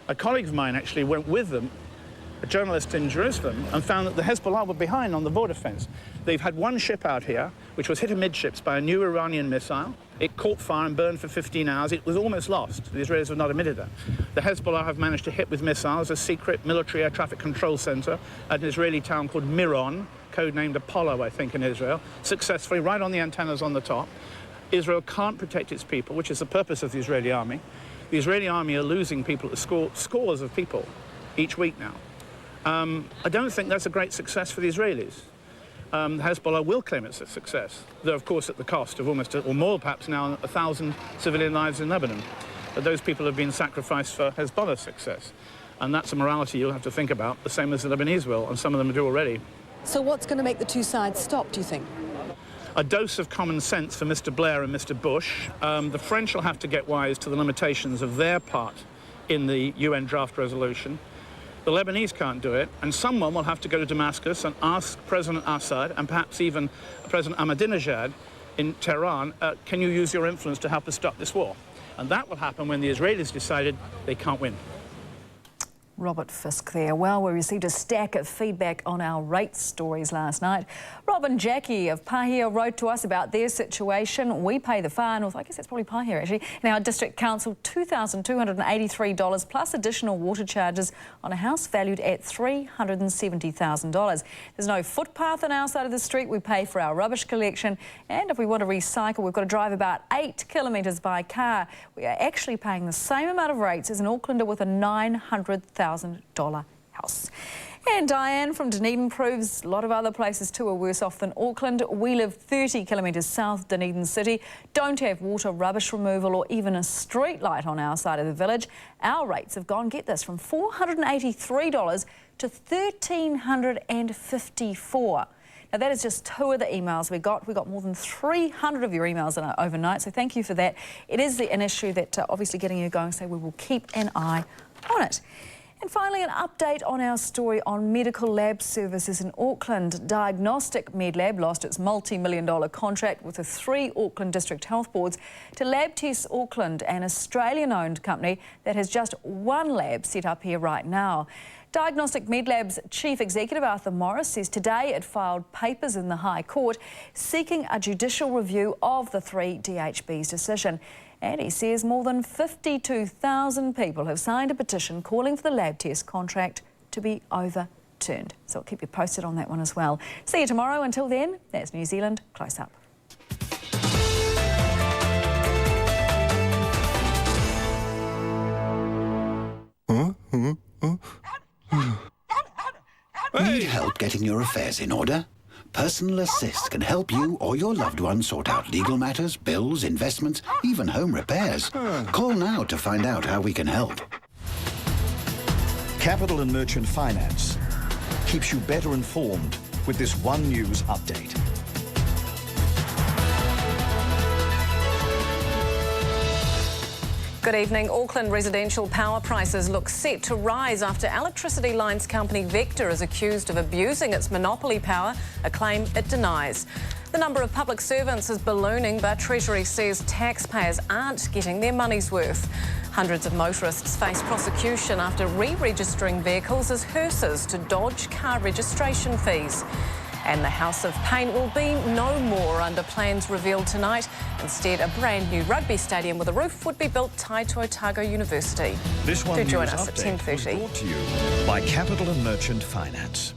A colleague of mine actually went with them, a journalist in Jerusalem, and found that the Hezbollah were behind on the border fence. They've had one ship out here, which was hit amidships by a new Iranian missile. It caught fire and burned for 15 hours. It was almost lost. The Israelis have not admitted that. The Hezbollah have managed to hit with missiles a secret military air traffic control center at an Israeli town called Miron, codenamed Apollo, I think, in Israel, successfully, right on the antennas on the top. Israel can't protect its people, which is the purpose of the Israeli army. The Israeli army are losing people, scores of people each week now. I don't think that's a great success for the Israelis. Hezbollah will claim it's a success, though, of course, at the cost of almost, or more perhaps now, 1,000 civilian lives in Lebanon. But those people have been sacrificed for Hezbollah's success. And that's a morality you'll have to think about, the same as the Lebanese will, and some of them do already. So what's going to make the two sides stop, do you think? A dose of common sense for Mr. Blair and Mr. Bush. The French will have to get wise to the limitations of their part in the UN draft resolution. The Lebanese can't do it, and someone will have to go to Damascus and ask President Assad and perhaps even President Ahmadinejad in Tehran, can you use your influence to help us stop this war? And that will happen when the Israelis decided they can't win. Robert Fisk there. Well, we received a stack of feedback on our rates stories last night. Rob and Jackie of Pahia wrote to us about their situation. We pay the far north, I guess that's probably Pahia actually, in our district council $2,283 plus additional water charges on a house valued at $370,000. There's no footpath on our side of the street. We pay for our rubbish collection, and if we want to recycle, we've got to drive about 8 kilometres by car. We are actually paying the same amount of rates as an Aucklander with a $900,000 house. And Diane from Dunedin proves a lot of other places too are worse off than Auckland. We live 30 kilometres south of Dunedin City, don't have water, rubbish removal or even a street light on our side of the village. Our rates have gone, get this, from $483 to $1,354. Now, that is just 2 of the emails we got. We got more than 300 of your emails overnight, so thank you for that. It is an issue that obviously getting you going, so we will keep an eye on it. And finally, an update on our story on medical lab services in Auckland. Diagnostic Medlab lost its multi-million-dollar contract with the 3 Auckland District Health Boards to Lab Tests Auckland, an Australian-owned company that has just 1 lab set up here right now. Diagnostic Medlab's Chief Executive Arthur Morris says today it filed papers in the High Court seeking a judicial review of the 3 DHB's decision. And he says more than 52,000 people have signed a petition calling for the lab test contract to be overturned. So I'll keep you posted on that one as well. See you tomorrow. Until then, that's New Zealand Close Up. Need help getting your affairs in order? Personal Assist can help you or your loved one sort out legal matters, bills, investments, even home repairs. Call now to find out how we can help. Capital and Merchant Finance keeps you better informed with this One News update. Good evening. Auckland residential power prices look set to rise after electricity lines company Vector is accused of abusing its monopoly power, a claim it denies. The number of public servants is ballooning, but Treasury says taxpayers aren't getting their money's worth. Hundreds of motorists face prosecution after re-registering vehicles as hearses to dodge car registration fees. And the House of Pain will be no more under plans revealed tonight. Instead, a brand new rugby stadium with a roof would be built tied to Otago University. This one Do join News us at Update was 10:30. brought to you by Capital and Merchant Finance.